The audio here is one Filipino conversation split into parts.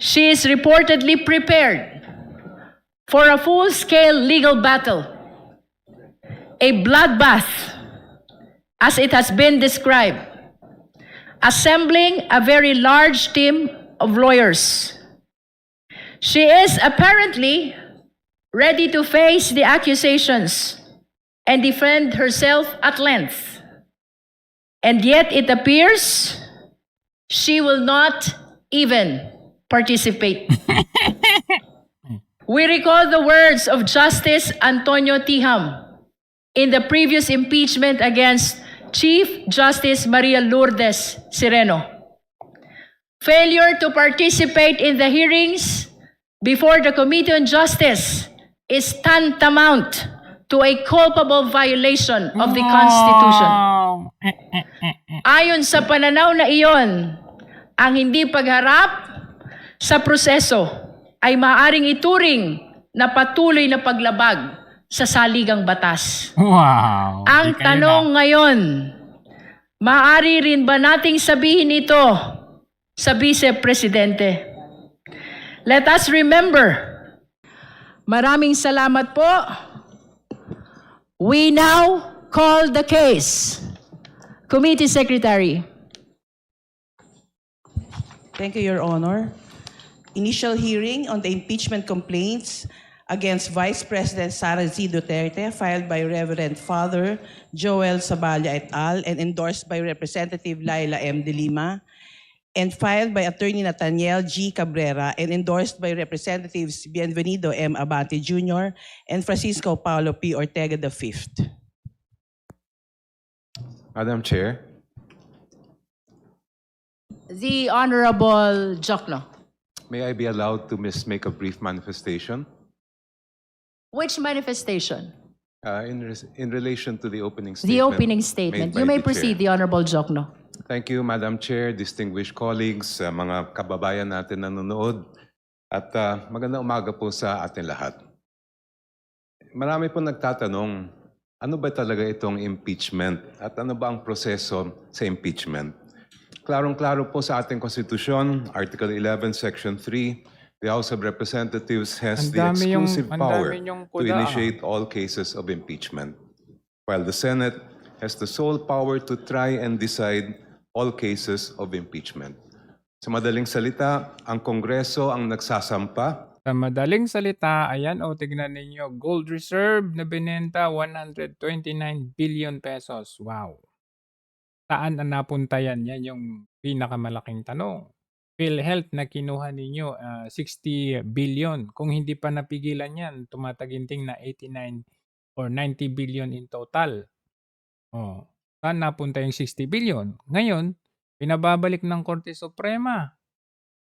she is reportedly prepared for a full-scale legal battle, a bloodbath, as it has been described, assembling a very large team of lawyers. She is apparently ready to face the accusations and defend herself at length. And yet it appears she will not even participate. We recall the words of Justice Antonio Tiham in the previous impeachment against Chief Justice Maria Lourdes Sereno. Failure to participate in the hearings before the Committee on Justice is tantamount to a culpable violation of the Constitution. Ayon sa pananaw na iyon, ang hindi pagharap sa proseso ay maaaring ituring na patuloy na paglabag sa saligang batas. Wow. Ang tanong ngayon, maaari rin ba nating sabihin ito sa Vice Presidente? Let us remember. Maraming salamat po. We now call the case. Committee Secretary. Thank you, Your Honor. Initial hearing on the impeachment complaints against Vice President Sara Z. Duterte filed by Reverend Father Joel Saballa et al. And endorsed by Representative Laila M. De Lima and filed by Attorney Nathaniel G. Cabrera and endorsed by Representatives Bienvenido M. Abante Jr. and Francisco Paulo P. Ortega V. Madam Chair, The Honorable Jokno. may I be allowed to make a brief manifestation Which manifestation? in relation to the opening statement? The opening made statement. by You may the proceed, Chair. the Honorable Jokno. Thank you, Madam Chair, distinguished colleagues, mga kababayan natin nanonood, at magandang umaga po sa atin lahat. Marami po nagtatanong, ano ba talaga itong impeachment at ano ba ang proseso sa impeachment? Klarong-klaro po sa ating konstitusyon, Article 11, Section 3, the House of Representatives has Ang the dami yung- exclusive ang power dami yung to kuda, initiate all cases of impeachment, while the Senate has the sole power to try and decide all cases of impeachment. Sa madaling salita, ang Kongreso ang nagsasampa Sa madaling salita, ayan o, tignan ninyo, gold reserve na binenta, 129 billion pesos. Wow. Saan ang napunta yan? Yan yung pinakamalaking tanong. PhilHealth na kinuha ninyo, 60 billion. Kung hindi pa napigilan yan, tumataginting na 89 or 90 billion in total. Oh, saan napunta yung 60 billion? Ngayon, pinababalik ng Korte Suprema.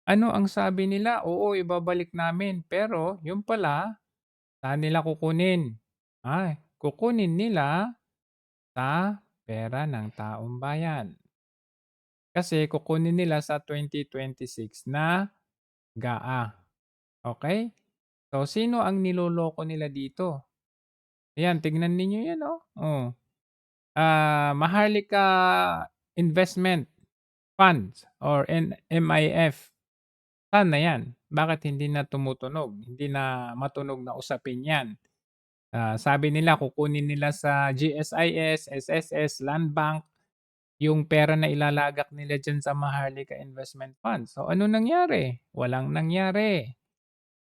Ano ang sabi nila? Oo, ibabalik namin. Pero, yung pala, saan nila kukunin? Kukunin nila sa pera ng taong bayan. Kasi kukunin nila sa 2026 na GAA. Okay? So, sino ang niloloko nila dito? Ayan, tignan ninyo yan, oh. Maharlika Investment Funds or MIF. Saan na yan? Bakit hindi na tumutunog? Hindi na matunog na usapin yan. Sabi nila, kukunin nila sa GSIS, SSS, Land Bank, yung pera na ilalagak nila dyan sa Maharlika Investment Fund. So, ano nangyari? Walang nangyari.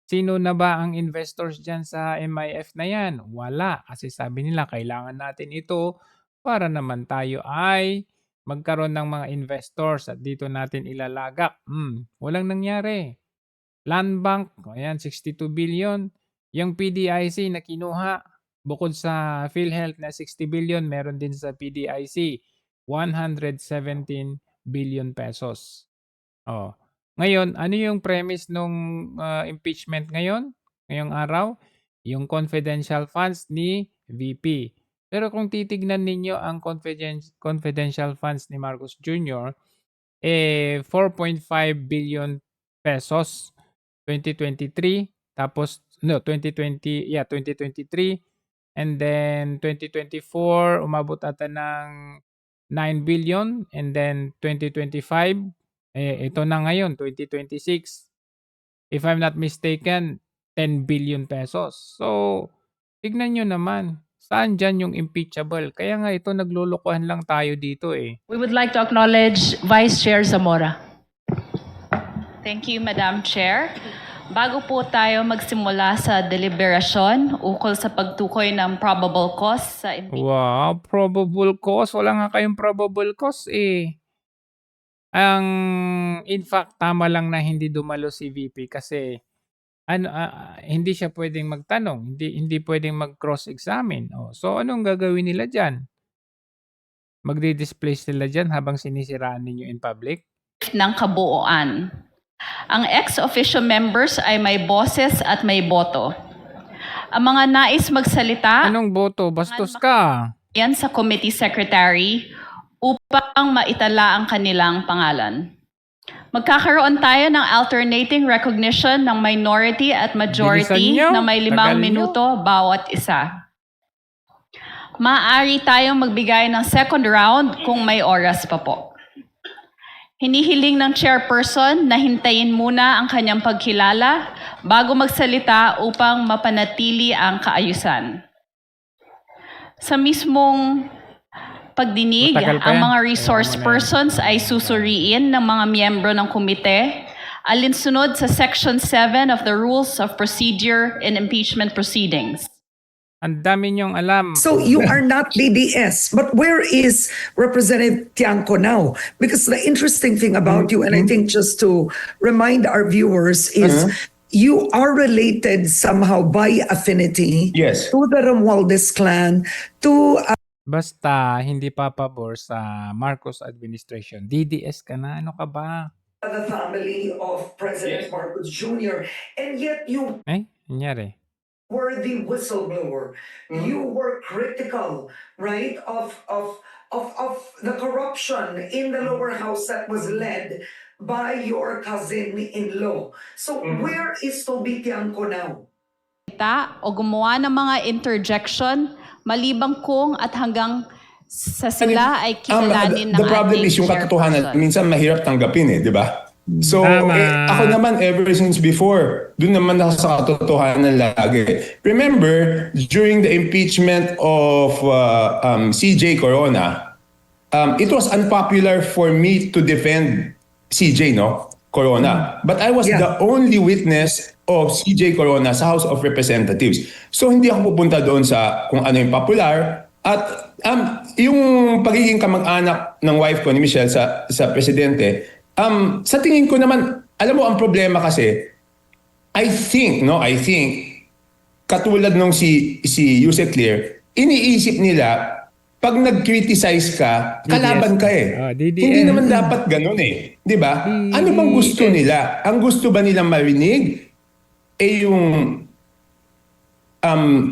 Sino na ba ang investors dyan sa MIF na yan? Wala. Kasi sabi nila, kailangan natin ito para naman tayo ay magkaroon ng mga investors at dito natin ilalagak. Walang nangyari. Land Bank, ayan, 62 billion. Yung PDIC na kinuha, bukod sa PhilHealth na 60 billion, meron din sa PDIC, 117 billion pesos. Ngayon, ano yung premise nung impeachment ngayong araw? Yung confidential funds ni VP. Pero kung titignan ninyo ang confidential funds ni Marcos Jr., 4.5 billion pesos 2023, tapos 2023, and then 2024 umabot ata ng 9 billion, and then 2025 ito na ngayon 2026 If I'm not mistaken, 10 billion pesos. So, tignan nyo naman, saan dyan yung impeachable? Kaya nga ito, naglulukuhan lang tayo dito eh. We would like to acknowledge Vice Chair Zamora. Thank you, Madam Chair. Bago po tayo magsimula sa deliberasyon ukol sa pagtukoy ng probable cause sa impeachment, Wow, probable cause. Wala nga kayong probable cause eh. In fact, tama lang na hindi dumalo si VP kasi hindi siya pwedeng magtanong, hindi pwedeng mag-cross-examine. Oh, so anong gagawin nila diyan? Magdi-display sila diyan habang sinisiraan ninyo in public? ng kabuuan. Ang ex-officio members ay may boses at may boto. Ang mga nais magsalita Anong boto? Bastos ka. yan sa committee secretary upang maitala ang kanilang pangalan. Magkakaroon tayo ng alternating recognition ng minority at majority Bilisan nyo. na may 5 Tagal nyo. minuto bawat isa. Maaari tayong magbigay ng second round kung may oras pa po. Hinihiling ng chairperson na hintayin muna ang kanyang pagkilala bago magsalita upang mapanatili ang kaayusan. Sa mismong pagdinig, Matagal pa ang yan. mga resource Kailangan mo na yan. persons ay susuriin ng mga miyembro ng komite alinsunod sa Section 7 of the Rules of Procedure in Impeachment Proceedings. Ang dami niyong alam. So you are not DDS, but where is Representative Tiangco now? Because the interesting thing about you, and I think just to remind our viewers, is you are related somehow by affinity Yes. to the Romualdez clan, to Basta hindi papabor sa Marcos administration. DDS ka na. Ano ka ba? the family of President Marcos Jr. And yet you Nangyari. were the whistleblower. You were critical, right, of the corruption in the lower house that was led by your cousin-in-law. So where is Toby Tiangco now? O gumawa ng mga interjection malibang kung at hanggang sa sila ay kilalanin ng The problem ating is yung katotohanan, chairperson. minsan mahirap tanggapin di ba? So, Tama. ako naman ever since before, dun naman ako sa katotohanan lagi. Remember, during the impeachment of CJ Corona, it was unpopular for me to defend CJ, Corona. But I was the only witness of CJ Corona sa House of Representatives. So hindi ako pupunta doon sa kung ano yung popular. At yung pagiging kamag-anak ng wife ko ni Michelle sa presidente, sa tingin ko naman, alam mo ang problema kasi, I think, katulad nung si Yuse Clear, iniisip nila, pag nag-criticize ka, kalaban ka eh. DDS. Hindi naman dapat ganun eh. Di ba? Ano bang gusto nila? Ang gusto ba nilang marinig? Yung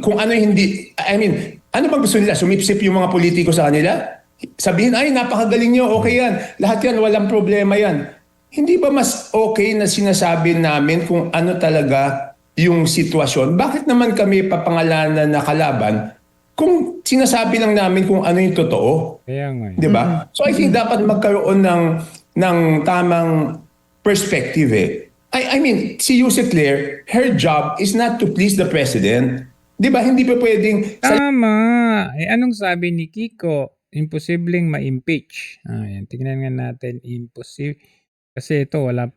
kung ano hindi, ano bang gusto nila? Sumipsip yung mga politiko sa kanila? Sabihin, ay, napakagaling nyo, okay yan. Lahat yan, walang problema yan. Hindi ba mas okay na sinasabi namin kung ano talaga yung sitwasyon? Bakit naman kami papangalanan na kalaban kung sinasabi lang namin kung ano yung totoo? Kaya nga. Di ba? So I think dapat magkaroon ng tamang perspective eh. I mean, si Yuse Claire, her job is not to please the president. Di ba? Hindi pa pwedeng Tama. Anong sabi ni Kiko? Imposibleng ma-impeach. Yan. Tignan nga natin. Impossible. Kasi ito, wala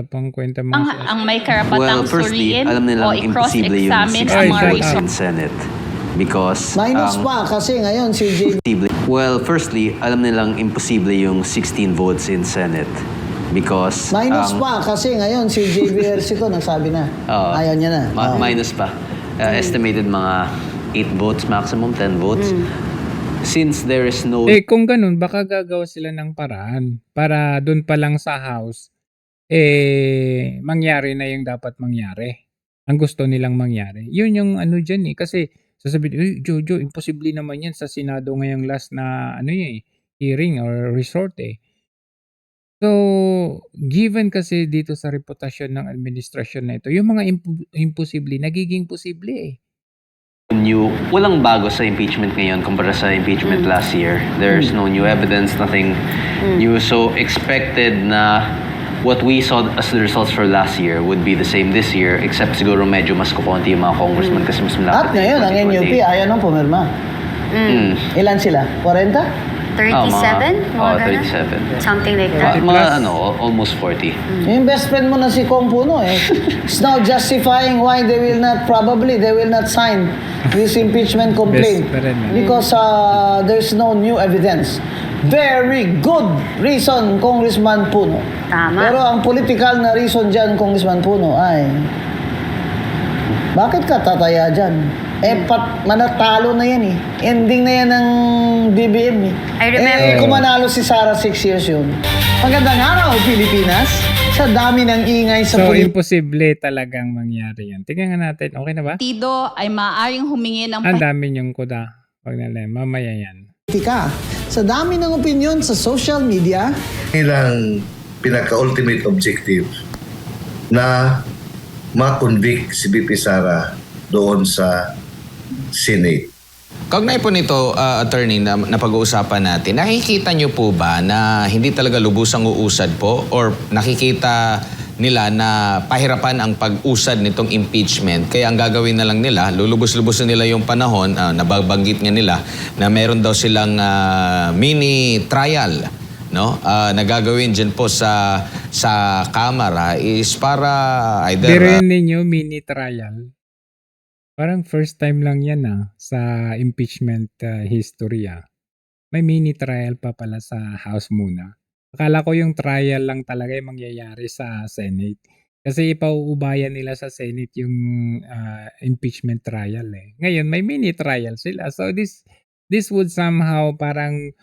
pang kwenta mga Ang may karapatang firstly, suriin alam o nilang imposible yung i-cross-examine 16 ang mga Ay, votes resource. in Senate. Because, Minus pa kasi ngayon si JB. well, firstly, alam nilang imposible yung 16 votes in Senate. Because, Minus pa kasi ngayon si JB Ercito nagsabi na. Ayaw niya na. minus pa. Estimated mga 8 votes maximum, 10 votes. Since there is no kung ganun, baka gagawa sila ng paraan para doon pa lang sa house, mangyari na yung dapat mangyari. Ang gusto nilang mangyari. Yun yung ano dyan Kasi sasabihin, Jojo, imposible naman yan sa Senado ngayong last na hearing or resort So, given kasi dito sa reputasyon ng administrasyon na ito, yung mga imposible, nagiging posible new, walang bago sa impeachment ngayon kumpara sa impeachment last year. There's no new evidence, nothing new. So, expected na what we saw as the results for last year would be the same this year, except siguro medyo mas kukunti yung mga congressman kasi mas malapit. At ngayon, ang NUP ayaw nang pumirma. Ilan sila? 40? 37? Mga ganun? 37. Something like that. Mga almost 40. Yung best friend mo na si Kong Puno is now justifying why they will not sign this impeachment complaint Best friend, because there's no new evidence. Very good reason, Congressman Puno. Tama. Pero ang political na reason dyan, Congressman Puno, ay bakit ka tataya dyan? Manatalo na yan eh. Ending na yan ng BBM eh. I remember. Kung manalo si Sara 6 years yun. Magandang araw, Pilipinas. Sa dami ng ingay sa So, politika. imposible talagang mangyari yan. Tingnan nga natin. Okay na ba? Partido ay maaaring humingi ng Ang dami niyong kuda. Wag na lang. Mamaya yan. Sa dami ng opinion sa social media, Nilang pinaka-ultimate objective na ma-convict si BP Sara doon sa Senate. Kaugnay po nito, attorney, na pag-uusapan natin, nakikita nyo po ba na hindi talaga lubusang uusad po or nakikita nila na pahirapan ang pag-usad nitong impeachment? Kaya ang gagawin na lang nila, lulubos-lubos na nila yung panahon, nababanggit nga nila na meron daw silang mini trial, no? Nagagawin dyan po sa Kamara is para either... Biruin ninyo mini trial. Parang first time lang yan sa impeachment history. May mini trial pa pala sa House muna. Akala ko yung trial lang talaga yung mangyayari sa Senate. Kasi ipauubayan nila sa Senate yung impeachment trial eh. Ngayon may mini trial sila. So this would somehow parang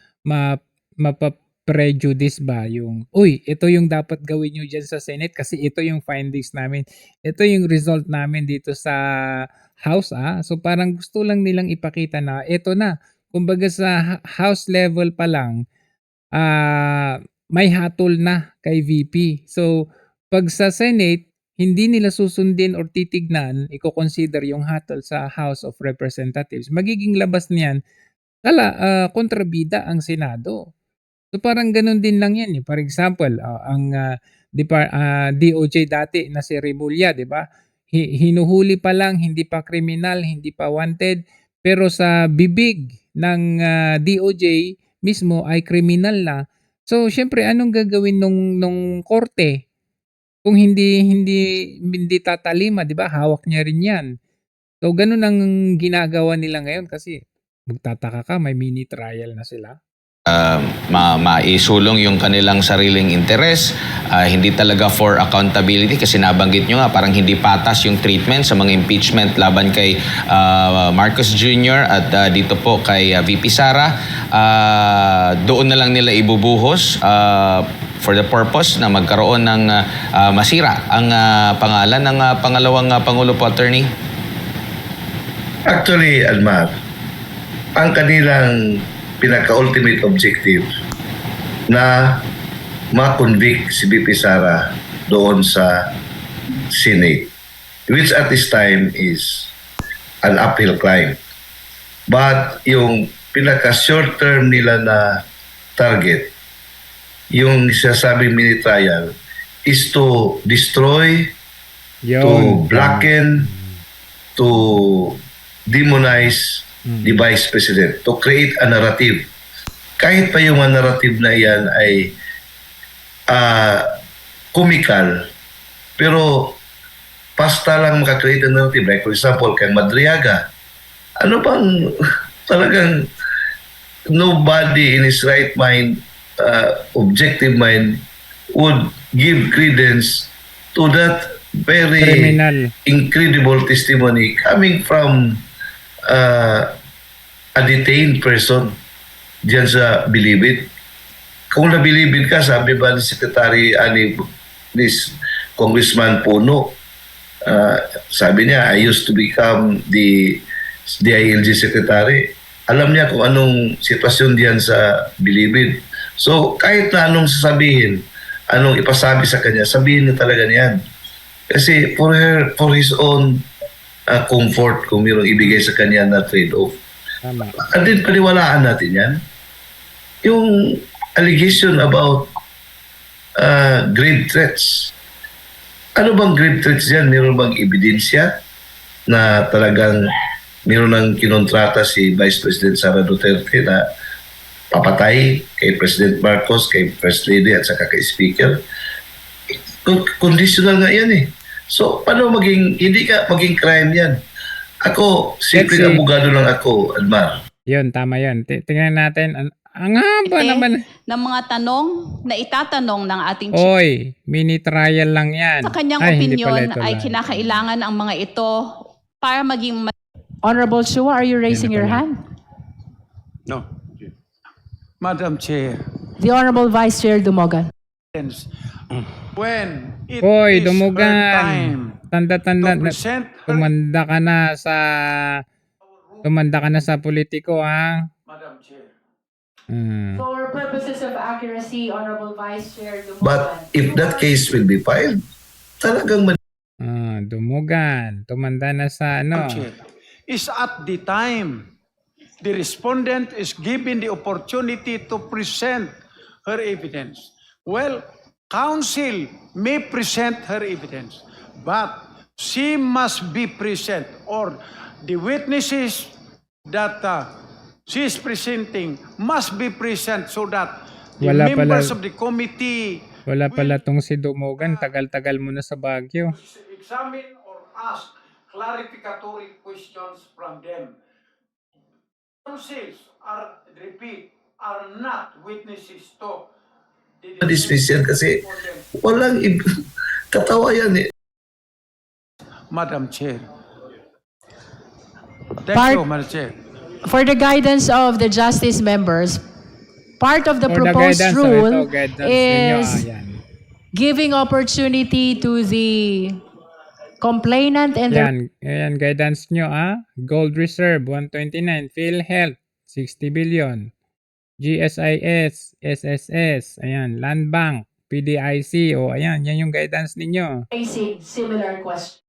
mapaprejudice ba yung, uy, ito yung dapat gawin nyo dyan sa Senate kasi ito yung findings namin. Ito yung result namin dito sa House. So parang gusto lang nilang ipakita na ito na. Kumbaga sa House level pa lang, may hatol na kay VP. So pag sa Senate, hindi nila susundin or titignan, i-consider yung hatol sa House of Representatives. Magiging labas niyan, kontrabida ang Senado. So parang ganun din lang yan. For example, ang DOJ dati na si Remulla, di ba? Hinuhuli pa lang, hindi pa kriminal, hindi pa wanted, pero sa bibig ng DOJ mismo ay kriminal na. So syempre anong gagawin nung korte kung hindi tatalima, 'di ba? Hawak niya rin 'yan. So ganun ang ginagawa nila ngayon kasi magtataka ka, may mini trial na sila. Maisulong yung kanilang sariling interes, hindi talaga for accountability kasi nabanggit nyo nga parang hindi patas yung treatment sa mga impeachment laban kay Marcos Jr. at dito po kay VP Sara. Doon na lang nila ibubuhos for the purpose na magkaroon ng masira ang pangalan ng pangalawang Pangulo po, attorney? Actually, Almar, ang kanilang pinaka-ultimate objective na ma-convict si BP Sara doon sa Senate, which at this time is an uphill climb. But yung pinaka-short term nila na target, yung sasabing mini trial, is to destroy, to blacken, to demonize the Vice President, to create a narrative. Kahit pa yung narrative na yan ay comical, pero basta lang makakreate a narrative. Like for example, kay Madriaga, ano bang talagang nobody in his right mind, objective mind, would give credence to that very Criminal. incredible testimony coming from a detained person diyan sa Bilibid. Kung nabilibid ka, sabi ba ni Secretary ni Congressman Puno, sabi niya, I used to become the DILG Secretary. Alam niya kung anong sitwasyon diyan sa Bilibid. So kahit na anong sasabihin, anong ipasabi sa kanya, sabihin niya talaga niyan. Kasi for his own comfort, kung mayroong ibigay sa kanya na trade-off. Tama. At din paniwalaan natin yan. Yung allegation about grave threats. Ano bang grave threats yan? Meron bang ebidensya na talagang meron ng kinontrata si Vice President Sara Duterte na papatay kay President Marcos, kay First Lady at saka kay Speaker? Conditional nga yan eh. So, paano hindi ka maging crime yan? Ako, simpleng Let's see. abogado lang ako, Admar. Yun, tama yun. Tingnan natin. Ang haba naman. ng mga tanong na itatanong ng ating chief. Oy, mini trial lang yan. Sa kanyang Ay, hindi pala opinion ito ay lang. kinakailangan ang mga ito para maging Honorable Chua, are you raising your pala. hand? No. Madam Chair, The Honorable Vice Chair Dumogan. when it Hoy, is her dumugan. time Tanda-tanda. to present her, Tumanda ka na sa politiko, ha? Madam Chair, For purposes of accuracy, Honorable Vice Chair Dumogan. But if that case will be filed, talagang Dumugan. Tumanda na sa ano. Chair, is at the time the respondent is given the opportunity to present her evidence. Well, counsel may present her evidence, but she must be present, or the witnesses that she is presenting must be present so that the Wala members pala- of the committee Wala pala tong si Dumugan. Tagal-tagal mo na sa Baguio. examine or ask clarificatory questions from them. Counsels are not witnesses to the dismiss yan kasi katawa yan eh. Madam Chair. Thank Part- you, Madam Chair. For the guidance of the justice members, part of the For the proposed guidance, rule ito, guidance ninyo. is Yan. giving opportunity to the complainant and the Yan. Ayan, guidance nyo, Gold Reserve, 129. PhilHealth, 60 billion. GSIS, SSS, ayan, Land Bank, PDIC, ayan, yan yung guidance ninyo. facing similar questions.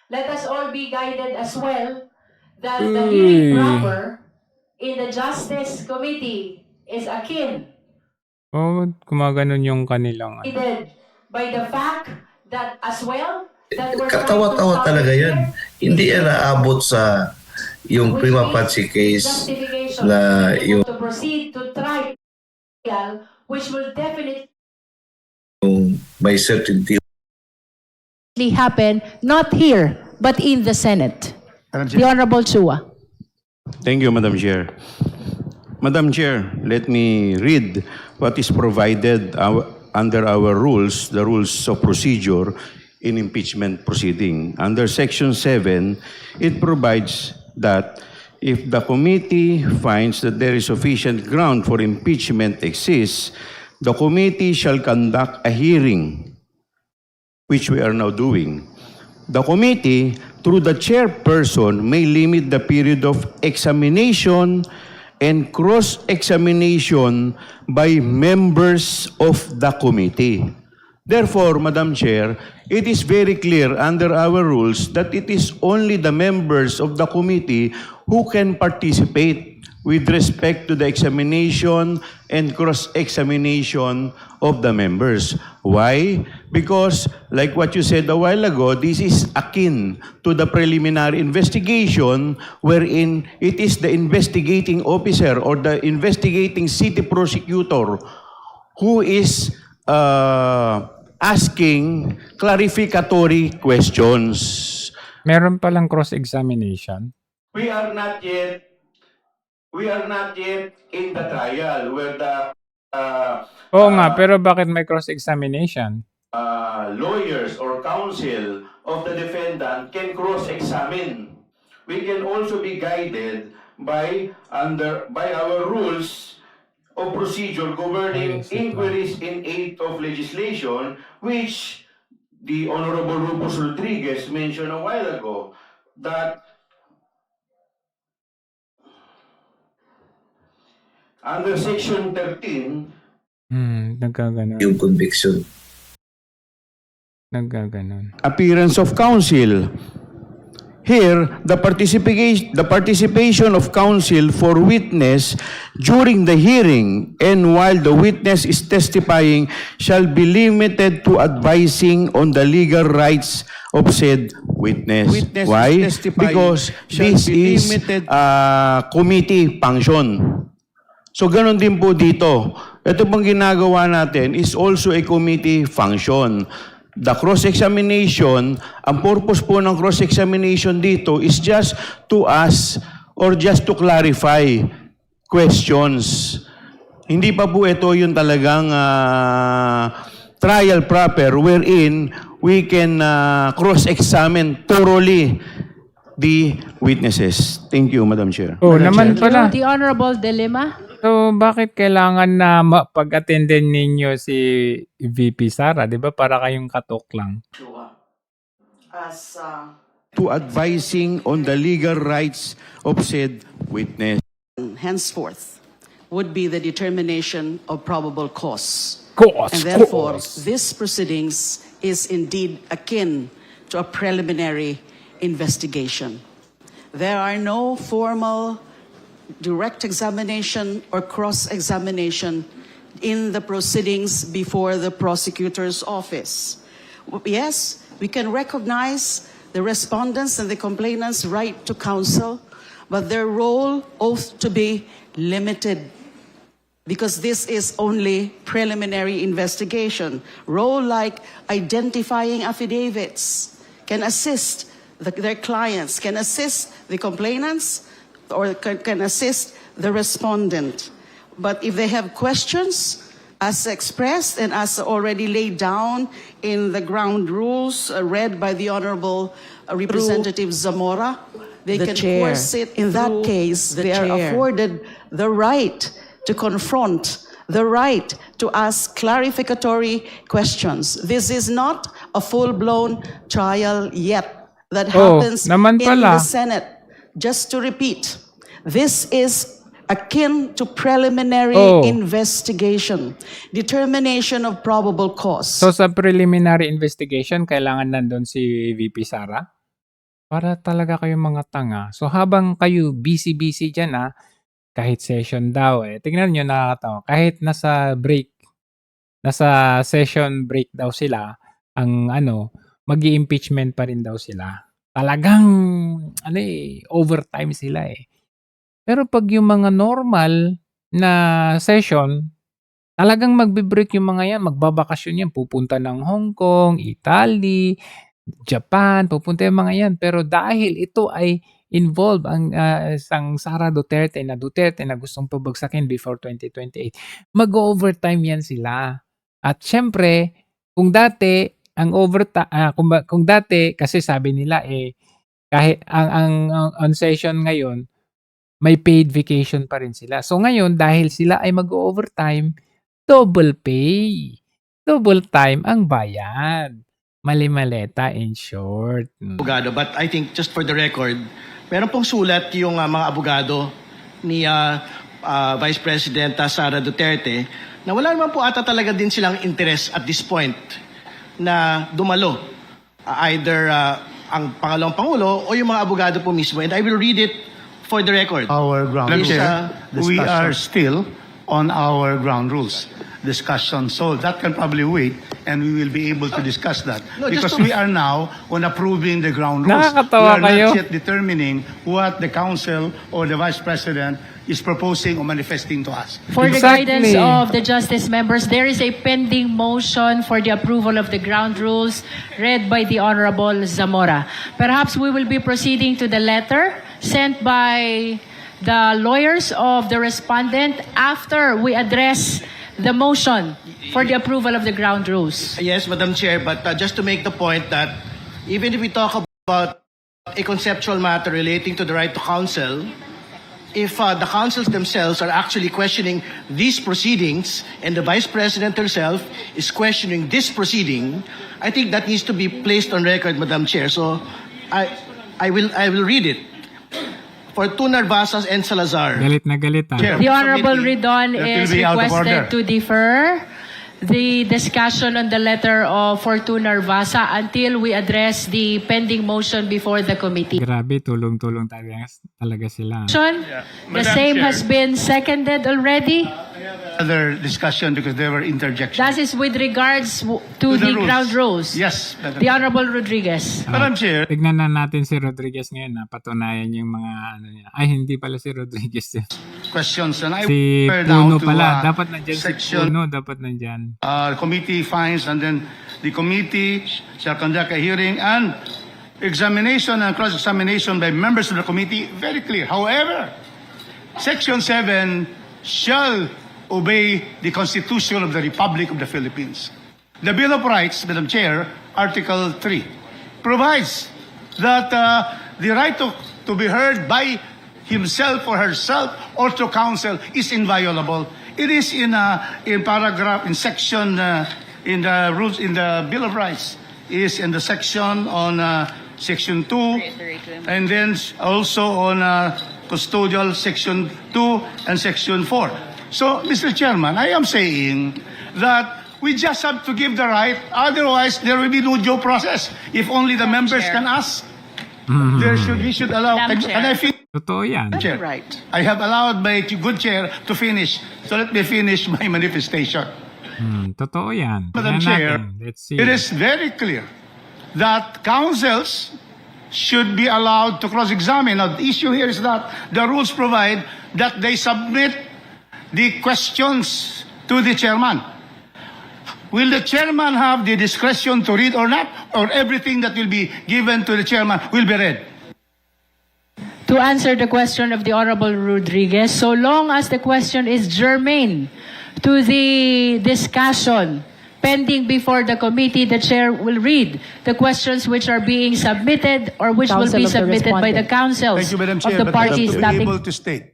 Let us all be guided as well that the hearing proper in the Justice Committee is akin Gumaganon yung kanilang by the fact that as well that we're trying to Katawa-tawa stop talaga here, yan. Hindi yan naabot sa yung prima facie case justification na yung to proceed to trial, which will definitely by certainty. happen not here but in the Senate. The Honorable Chua. Thank you, Madam Chair. Madam Chair, let me read what is provided under our rules, the rules of procedure in impeachment proceeding. Under Section 7, it provides that if the committee finds that there is sufficient ground for impeachment exists, the committee shall conduct a hearing, which we are now doing. The committee, through the chairperson, may limit the period of examination and cross-examination by members of the committee. Therefore, Madam Chair, it is very clear under our rules that it is only the members of the committee who can participate with respect to the examination and cross-examination of the members. Why? Because, like what you said a while ago, this is akin to the preliminary investigation wherein it is the investigating officer or the investigating city prosecutor who is asking clarificatory questions. Meron palang cross-examination. We are not yet in the trial where the Oo nga, pero bakit may cross-examination? lawyers or counsel of the defendant can cross-examine. We can also be guided by our rules of procedure governing inquiries in aid of legislation, which the Honorable Rufus Rodriguez mentioned a while ago, that under Section 13, Nagkaganon. Yung conviction. Nagkaganon. appearance of counsel here, the participation of counsel for witness during the hearing and while the witness is testifying shall be limited to advising on the legal rights of said witness. Why? Because this is committee function. So ganun din po dito. Ito pong ginagawa natin is also a committee function. The cross-examination, ang purpose po ng cross-examination dito is just to ask or just to clarify questions. Hindi pa po ito yung talagang trial proper wherein we can cross-examine thoroughly the witnesses. Thank you, Madam Chair. Oh, naman pala. The Honorable De Lima. So, bakit kailangan na pag-attendan ninyo si VP Sara? Di ba para kayong katok lang? To advising on the legal rights of said witness. Henceforth would be the determination of probable cause. Cause, And therefore, cause. this proceedings is indeed akin to a preliminary investigation. There are no formal direct examination or cross-examination in the proceedings before the prosecutor's office. Yes, we can recognize the respondents and the complainants' right to counsel, but their role ought to be limited because this is only preliminary investigation. Role like identifying affidavits can assist their clients, can assist the complainants, or can assist the respondent. But if they have questions, as expressed and as already laid down in the ground rules read by the Honorable Representative Zamora, they can force it. In that case, they are afforded the right to confront, the right to ask clarificatory questions. This is not a full-blown trial yet that happens naman in pala. the Senate. Just to repeat, this is akin to preliminary investigation, determination of probable cause. So sa preliminary investigation, kailangan nandun si VP Sara? Para talaga kayong mga tanga. So habang kayo busy-busy dyan kahit session daw tingnan nyo nakakatawa. Kahit nasa break, nasa session break daw sila, ang magi-impeachment pa rin daw sila. Talagang overtime sila Pero pag yung mga normal na session, talagang magbe-break yung mga yan, magbabakasyon yan, pupunta ng Hong Kong, Italy, Japan, pupunta yung mga yan. Pero dahil ito ay involved ang isang Sara Duterte na gustong pabagsakin before 2028, mag-overtime yan sila. At syempre, kung dati ang overtime, kung dati kasi sabi nila kahit ang on session ngayon, may paid vacation pa rin sila. So ngayon, dahil sila ay mag-overtime, double pay. Double time ang bayad. Mali-maleta in short. Abogado, but I think just for the record, meron pong sulat yung mga abogado ni Vice President Sara Duterte na wala naman po ata talaga din silang interest at this point na dumalo either ang pangalawang pangulo o yung mga abogado po mismo. And I will read it for the record. Our ground rules. We are still on our ground rules discussion. So that can probably wait and we will be able to discuss that. No, because we are now on approving the ground rules. Nakakatawa We are kayo. not yet determining what the Council or the Vice President is proposing or manifesting to us. For the Exactly. guidance of the Justice members, there is a pending motion for the approval of the ground rules read by the Honorable Zamora. Perhaps we will be proceeding to the letter sent by the lawyers of the respondent after we address the motion for the approval of the ground rules. Yes, Madam Chair, but just to make the point that even if we talk about a conceptual matter relating to the right to counsel, if the counsels themselves are actually questioning these proceedings and the Vice President herself is questioning this proceeding, I think that needs to be placed on record, Madam Chair. So I will read it. For two Narvasas and Salazar. Galit na galit Chair. The Honorable Ridon That will is be out of requested order. to defer the discussion on the letter of Fortuna Narvasa until we address the pending motion before the committee. Grabe, tulong-tulong talaga sila. The Madam same Chair. has been seconded already. Other discussion because there were interjections. That is with regards to the ground rules. Yes, Madam The Honorable Rodriguez. Madam Chair. Tignan na natin si Rodriguez ngayon na patunayan yung mga ano niya. Ay, hindi pala si Rodriguez. Questions and I Si refer now Puno to pala. Dapat nandyan si section Puno. Dapat nandyan. committee finds and then the committee shall conduct a hearing and examination and cross-examination by members of the committee. Very clear. However, Section 7 shall obey the Constitution of the Republic of the Philippines. The Bill of Rights, Madam Chair, Article 3, provides that the right to be heard by himself or herself or to counsel is inviolable. It is in paragraph, in section, in the rules, in the Bill of Rights, is in the section on Section 2, and then also on custodial Section 2 and Section 4. So, Mr. Chairman, I am saying that we just have to give the right, otherwise there will be no due process. If only the members can ask, we should allow. Can I finish? Totoo yan. Chair, I have allowed my good chair to finish. So let me finish my manifestation. Totoo yan. Madam Tingnan Chair, natin. Let's see. it is very clear that councils should be allowed to cross-examine. Now, the issue here is that the rules provide that they submit the questions to the chairman. Will the chairman have the discretion to read or not? Or everything that will be given to the chairman will be read? To answer the question of the Honorable Rodriguez, so long as the question is germane to the discussion pending before the committee, the chair will read the questions which are being submitted or which will be submitted by the councils Thank you, Madam of Chair. the but I have parties. to be Nothing. able to state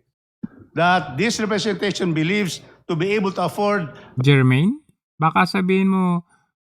that this representation believes to be able to afford Jermaine, baka sabihin mo,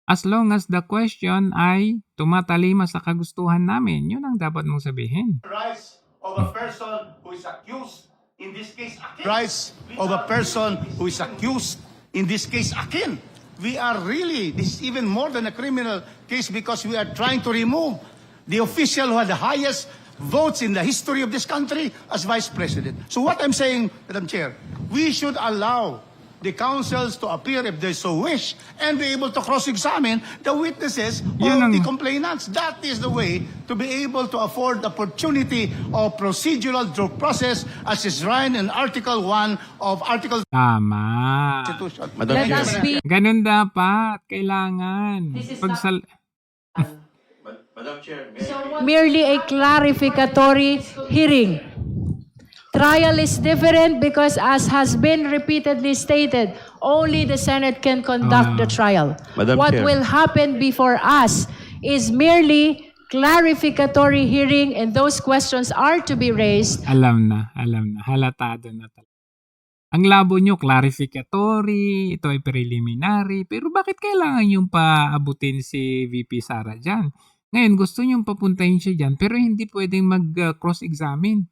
as long as the question ay tumatalima sa kagustuhan namin, yun ang dapat mong sabihin. rights of a person who is accused, in this case, akin. Rights of a person who is accused, in this case, akin. We are really, this is even more than a criminal case because we are trying to remove the official who had the highest votes in the history of this country as Vice President. So what I'm saying, Madam Chair, we should allow the councils to appear if they so wish and be able to cross-examine the witnesses of the complainants. That is the way to be able to afford the opportunity of procedural due process as is written in Article 1 of Article Tama. Constitution. Madam Let Chair. us be Ganun dapat. Kailangan. merely a clarificatory hearing. Trial is different because, as has been repeatedly stated, only the Senate can conduct the trial. Madam What Chair. will happen before us is merely clarificatory hearing, and those questions are to be raised. Alam na. Halatado na talaga. Ang labo nyo, clarificatory, ito ay preliminary, pero bakit kailangan yung paabutin si VP Sara dyan? Ngayon, gusto nyong papuntahin siya dyan, pero hindi pwedeng mag-cross-examine.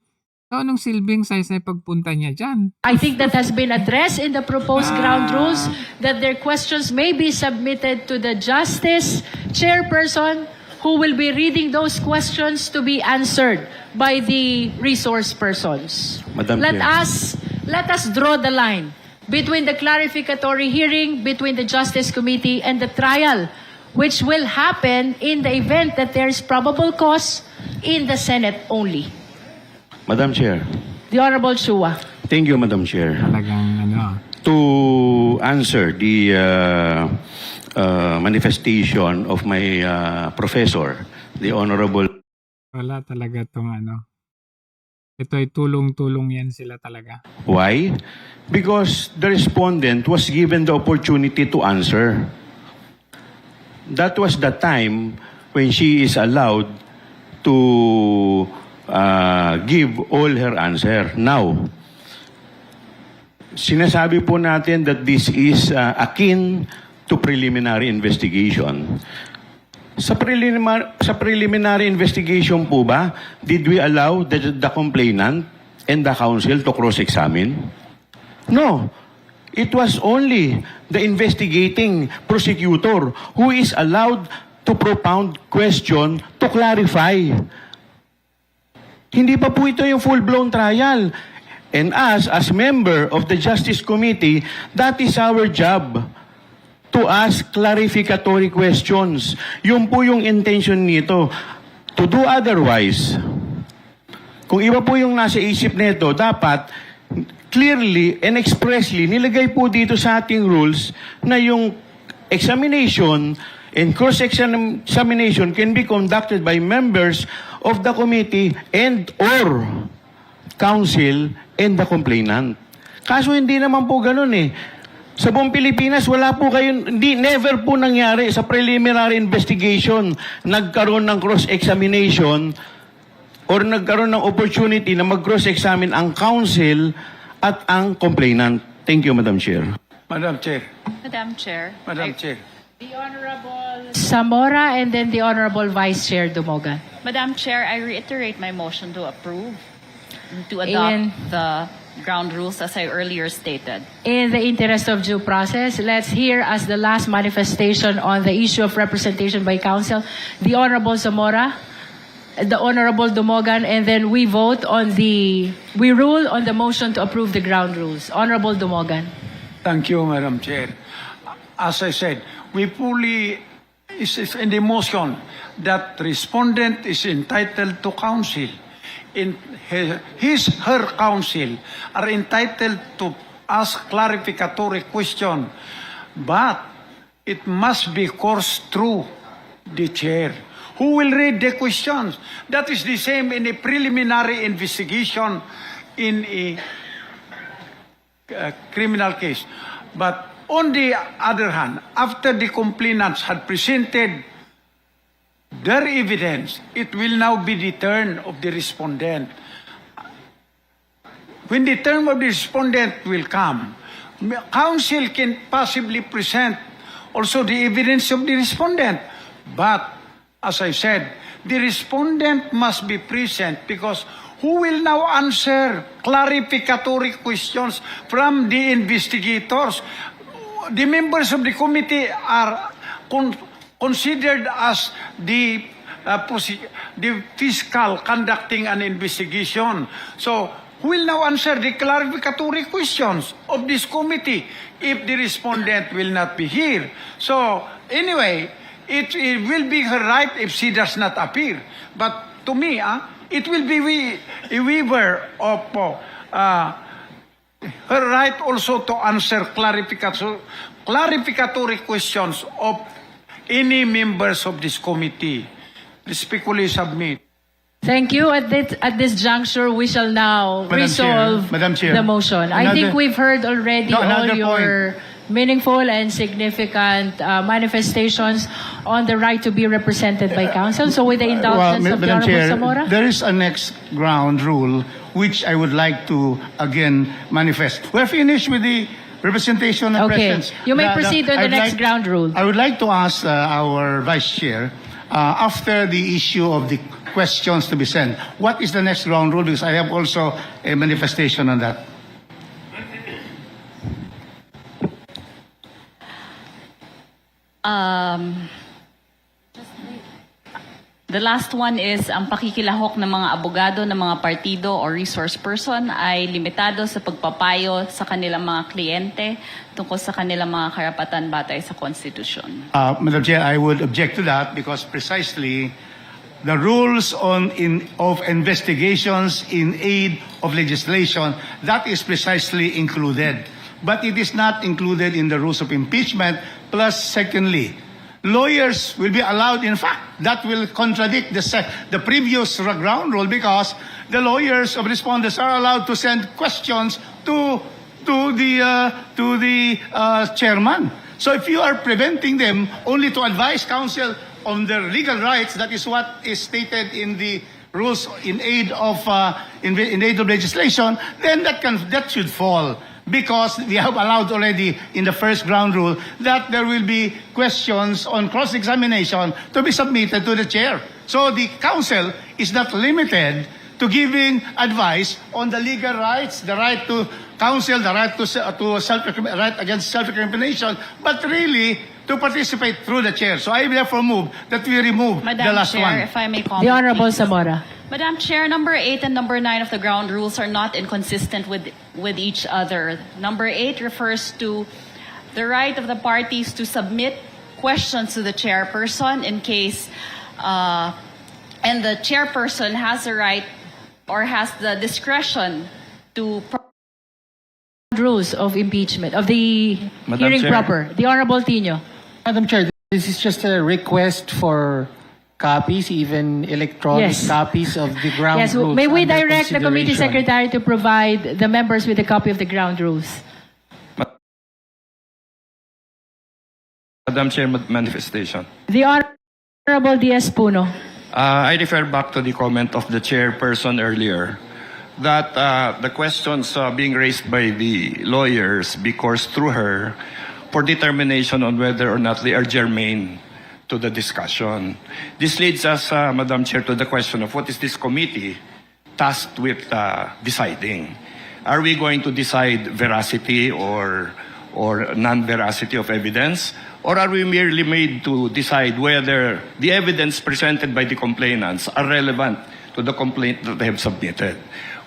So, anong silbing size na pagpunta niya dyan? I think that has been addressed in the proposed ground rules, that their questions may be submitted to the justice chairperson who will be reading those questions to be answered by the resource persons. Madam Let Chair. us draw the line between the clarificatory hearing between the Justice Committee and the trial, which will happen in the event that there is probable cause in the Senate only. Madam Chair. The Honorable Chua. Thank you, Madam Chair. Talagang To answer the manifestation of my professor, the Honorable wala talaga tong ito ay tulong-tulong yan sila talaga. Why? Because the respondent was given the opportunity to answer. That was the time when she is allowed to give all her answer. Now, sinasabi po natin that this is akin to preliminary investigation. Sa preliminary investigation po ba, did we allow the complainant and the counsel to cross-examine? No. it was only the investigating prosecutor who is allowed to propound question to clarify. Hindi pa po ito yung full-blown trial. And us, as member of the Justice Committee, that is our job to ask clarificatory questions. Yun po yung intention nito. To do otherwise, kung iba po yung nasa isip nito, dapat clearly and expressly nilagay po dito sa ating rules na yung examination and cross-examination can be conducted by members of the committee and or counsel and the complainant. Kaso hindi naman po ganun eh. Sa buong Pilipinas, wala po kayo, never po nangyari sa preliminary investigation nagkaroon ng cross-examination or nagkaroon ng opportunity na mag-cross-examine ang counsel at ang complainant. Thank you, Madam Chair. Madam Chair. Madam Chair. Madam Chair. The Honorable Zamora and then the Honorable Vice Chair Dumogan. Madam Chair, I reiterate my motion to approve, to adopt the ground rules as I earlier stated. In the interest of due process, let's hear as the last manifestation on the issue of representation by counsel, the Honorable Zamora, the Honorable Dumogan, and then we rule on the motion to approve the ground rules. Honorable Dumogan. Thank you, Madam Chair. As I said, we fully is in the motion that respondent is entitled to counsel. In her counsel are entitled to ask clarificatory question, but it must be coursed through the chair, who will read the questions. That is the same in a preliminary investigation in a criminal case. But on the other hand, after the complainants had presented their evidence, it will now be the turn of the respondent. When the turn of the respondent will come, counsel can possibly present also the evidence of the respondent. But, as I said, the respondent must be present because who will now answer clarificatory questions from the investigators? The members of the committee are considered as the fiscal conducting an investigation. So, who will now answer the clarificatory questions of this committee if the respondent will not be here? So, anyway, it will be her right if she does not appear. But to me, it will be a waiver of her right also to answer clarificatory questions of any members of this committee. Respectfully submit. Thank you. At this juncture, we shall now resolve Madam Chair. the motion. I think we've heard already all your meaningful and significant manifestations on the right to be represented by counsel. So with the indulgence of the Madam Honorable Chair, Zamora. there is a next ground rule which I would like to again manifest. We're finished with the representation and Okay. presence. You may proceed on the next ground rule. I would like to ask our Vice Chair, after the issue of the questions to be sent, what is the next ground rule? Because I have also a manifestation on that. The last one is ang pakikilahok ng mga abogado ng mga partido or resource person ay limitado sa pagpapayo sa kanilang mga kliyente tungkol sa kanilang mga karapatan batay sa konstitusyon. Madam Chair, I would object to that because precisely the rules of investigations in aid of legislation, that is precisely included. But it is not included in the rules of impeachment. Plus, secondly, lawyers will be allowed, in fact, that will contradict the previous ground rule because the lawyers of respondents are allowed to send questions to the chairman. So if you are preventing them only to advise counsel on their legal rights, that is what is stated in the rules in aid of legislation, then that should fall. Because we have allowed already in the first ground rule that there will be questions on cross-examination to be submitted to the chair. So the counsel is not limited to giving advice on the legal rights, the right to counsel the right to right against self-incrimination, but really to participate through the chair. So I therefore move that we remove the Madam last Chair, one. if I may comment. The Honorable please. Zamora. Madam Chair, number 8 and number 9 of the ground rules are not inconsistent with each other. Number 8 refers to the right of the parties to submit questions to the chairperson in case, and the chairperson has the right or has the discretion to Rules of impeachment, of the Madam hearing Chair. proper. The Honorable Tino. Madam Chair, this is just a request for copies, even electronic Yes. copies of the ground Yes, rules. may we under direct the committee consideration. secretary to provide the members with a copy of the ground rules? Madam Chair, manifestation. The Honorable Diaz Puno. I refer back to the comment of the chairperson earlier that the questions being raised by the lawyers be coursed through her for determination on whether or not they are germane to the discussion. This leads us, Madam Chair, to the question of what is this committee tasked with deciding? Are we going to decide veracity or non-veracity of evidence? Or are we merely made to decide whether the evidence presented by the complainants are relevant to the complaint that they have submitted?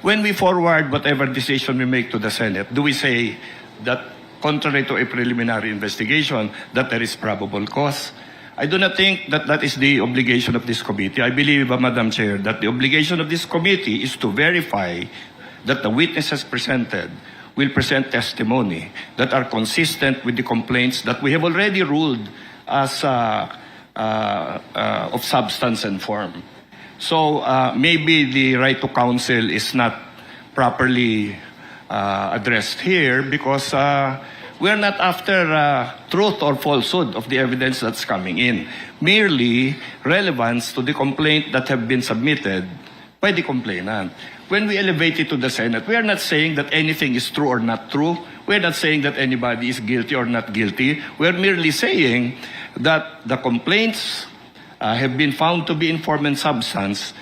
When we forward whatever decision we make to the Senate, do we say that contrary to a preliminary investigation, that there is probable cause? I do not think that that is the obligation of this committee. I believe, Madam Chair, that the obligation of this committee is to verify that the witnesses presented will present testimony that are consistent with the complaints that we have already ruled as of substance and form. So maybe the right to counsel is not properly addressed here because we're not after truth or falsehood of the evidence that's coming in. Merely relevance to the complaint that have been submitted by the complainant. When we elevate it to the Senate, we are not saying that anything is true or not true. We're not saying that anybody is guilty or not guilty. We're merely saying that the complaints have been found to be in form and substance.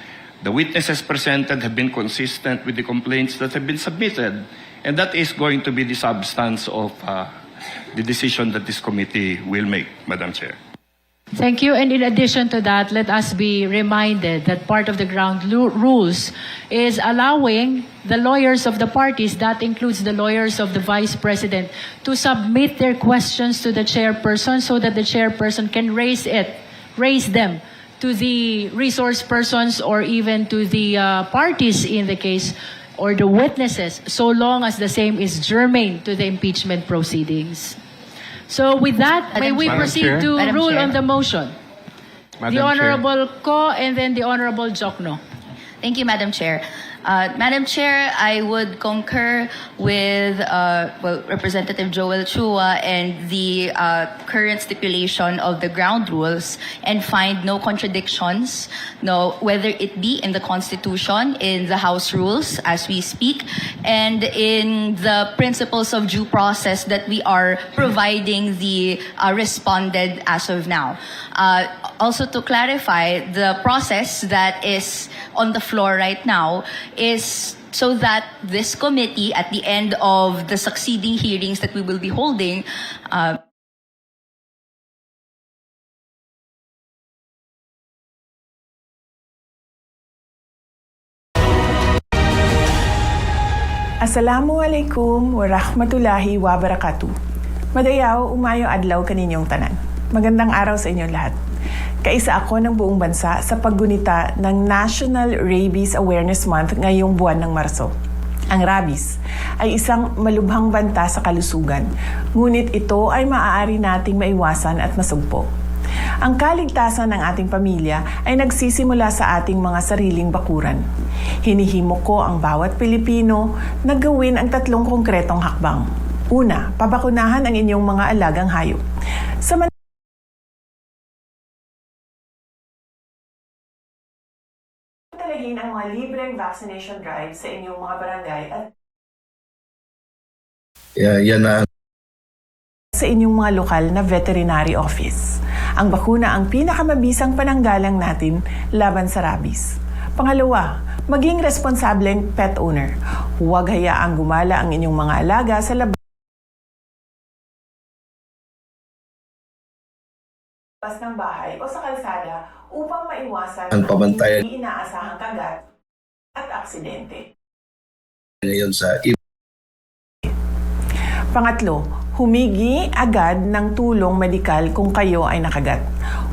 The witnesses presented have been consistent with the complaints that have been submitted. And that is going to be the substance of the decision that this committee will make, Madam Chair. Thank you. And in addition to that, let us be reminded that part of the ground rules is allowing the lawyers of the parties, that includes the lawyers of the Vice President, to submit their questions to the chairperson so that the chairperson can raise them to the resource persons or even to the parties in the case or the witnesses, so long as the same is germane to the impeachment proceedings. So with that, may we proceed to Madam rule Chair. on the motion? The Honorable Ko and then the Honorable Jokno. Thank you, Madam Chair. Madam Chair, I would concur with Representative Joel Chua and the current stipulation of the ground rules and find no contradictions, whether it be in the Constitution, in the House rules as we speak, and in the principles of due process that we are providing the respondent as of now. Also to clarify, the process that is on the floor right now is so that this committee, at the end of the succeeding hearings that we will be holding, Assalamualaikum warahmatullahi wabarakatuh. Madayaw, umayo adlaw kaninyong tanan. Magandang araw sa inyong lahat. Kaisa ako ng buong bansa sa paggunita ng National Rabies Awareness Month ngayong buwan ng Marso. Ang rabies ay isang malubhang banta sa kalusugan, ngunit ito ay maaari nating maiwasan at masugpo. Ang kaligtasan ng ating pamilya ay nagsisimula sa ating mga sariling bakuran. Hinihimo ko ang bawat Pilipino na gawin ang 3 konkretong hakbang. Una, pabakunahan ang inyong mga alagang hayop. Samantalahin ang mga libreng vaccination drive sa inyong mga barangay at Yan na sa inyong mga lokal na veterinary office. Ang bakuna ang pinakamabisang pananggalang natin laban sa rabies. Pangalawa, Maging responsableng pet owner. Huwag hayaang gumala ang inyong mga alaga sa labas ng bahay o sa kalsada upang maiwasan Ang pamantayan. hindi inaasahang kagat at aksidente. Ngayon sa Pangatlo, humigi agad ng tulong medikal kung kayo ay nakagat.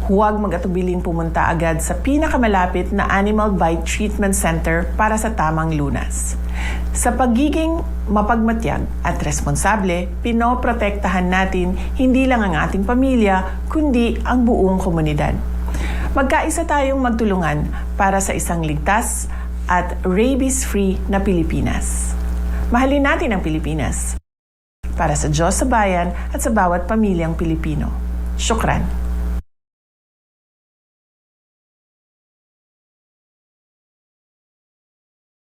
Huwag mag-atubiling pumunta agad sa pinakamalapit na Animal Bite Treatment Center para sa tamang lunas. Sa pagiging mapagmatyag at responsable, pinoprotektahan natin hindi lang ang ating pamilya, kundi ang buong komunidad. Magkaisa tayong magtulungan para sa isang ligtas at rabies-free na Pilipinas. Mahalin natin ang Pilipinas. Para sa Diyos sa bayan at sa bawat pamilyang Pilipino. Syukran.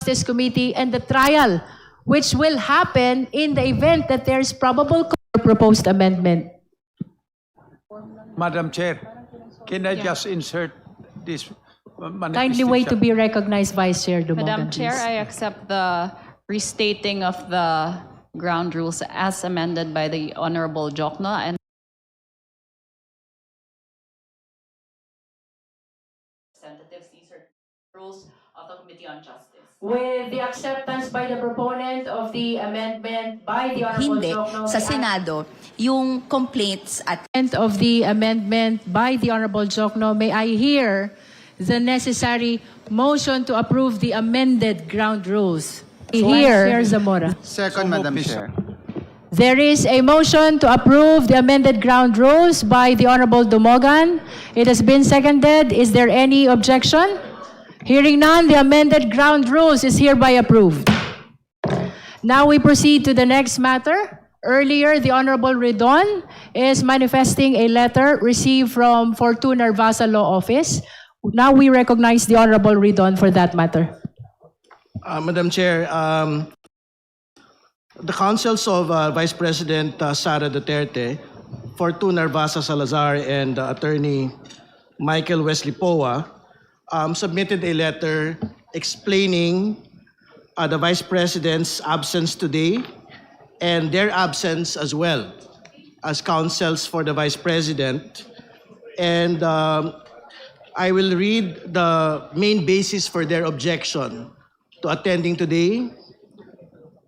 Justice Committee and the trial, which will happen in the event that there's probable proposed amendment. Madam Chair, can I just insert this Kindly wait to be recognized, Vice Chair Dumogan. Madam Chair, please. I accept the restating of the ground rules as amended by the Honorable Jokno and representatives. These are rules of the Committee on Justice. With the acceptance by the proponent of the amendment by the Honorable Hindi. Jokno, Sa Senado, yung complaints at of the amendment by the Honorable Jokno, may I hear the necessary motion to approve the amended ground rules? Here, Chair Zamora. Second, Madam Chair. There is a motion to approve the amended ground rules by the Honorable Dumogan. It has been seconded. Is there any objection? Hearing none, the amended ground rules is hereby approved. Now we proceed to the next matter. Earlier, the Honorable Redon is manifesting a letter received from Fortune Narvasa Law Office. Now we recognize the Honorable Redon for that matter. Madam Chair, the counsels of Vice President Sara Duterte, Fortune Narvasa Salazar, and Attorney Michael Wesley Poa submitted a letter explaining the Vice President's absence today and their absence as well as counsels for the Vice President. And I will read the main basis for their objection to attending today.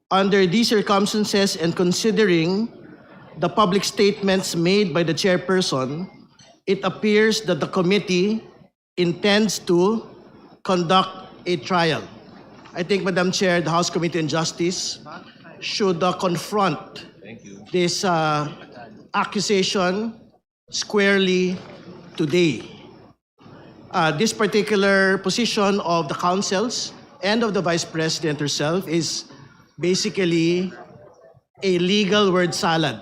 Under these circumstances and considering the public statements made by the chairperson, it appears that the committee intends to conduct a trial. I think, Madam Chair, the House Committee on Justice should confront this accusation squarely today. This particular position of the counsels and of the Vice President herself is basically a legal word salad.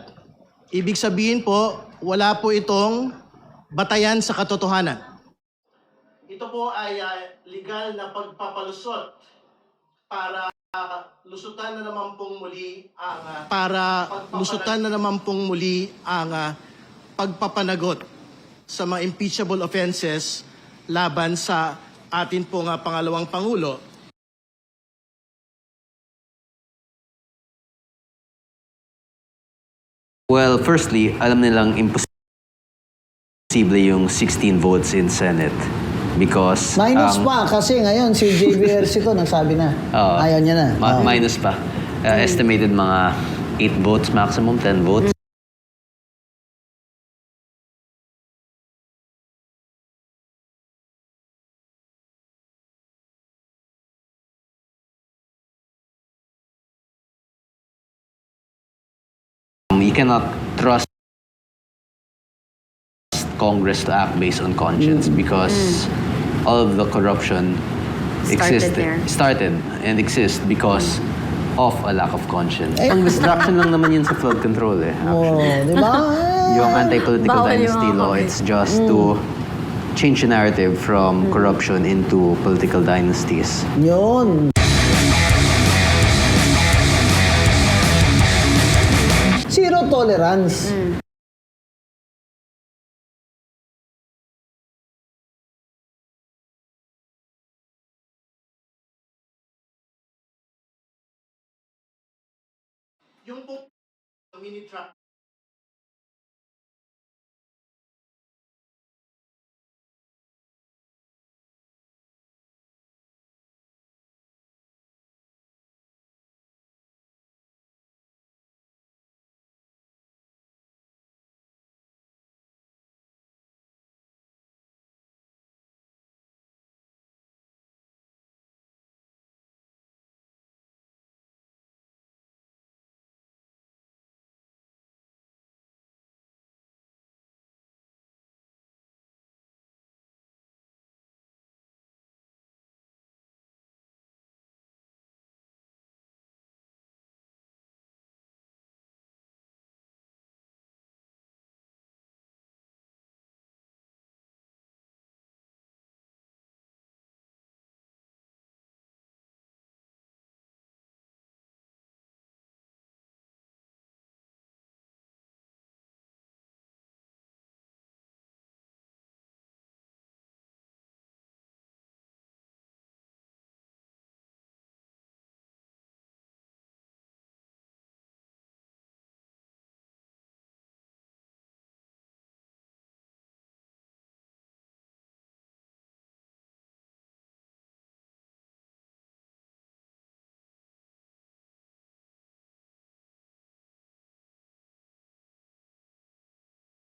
Ibig sabihin po, wala po itong batayan sa katotohanan. Ito po ay legal na pagpapalusot para lusutan na naman pong muli ang pagpapanagot sa mga impeachable offenses laban sa atin pong pangalawang Pangulo. Well, firstly, alam nilang imposible yung 16 votes in Senate because Minus pa kasi ngayon si JVRC to nagsabi na. Ayaw niya na. minus pa. Estimated mga 8 votes maximum, 10 votes. You cannot trust Congress to act based on conscience because all of the corruption started and exists because of a lack of conscience. Ang distraction lang naman yun sa flood control actually. Di ba? Yung anti-political Bawal yung dynasty mga law, comment. it's just to change the narrative from corruption into political dynasties. Yun. Zero tolerance. yung po mini truck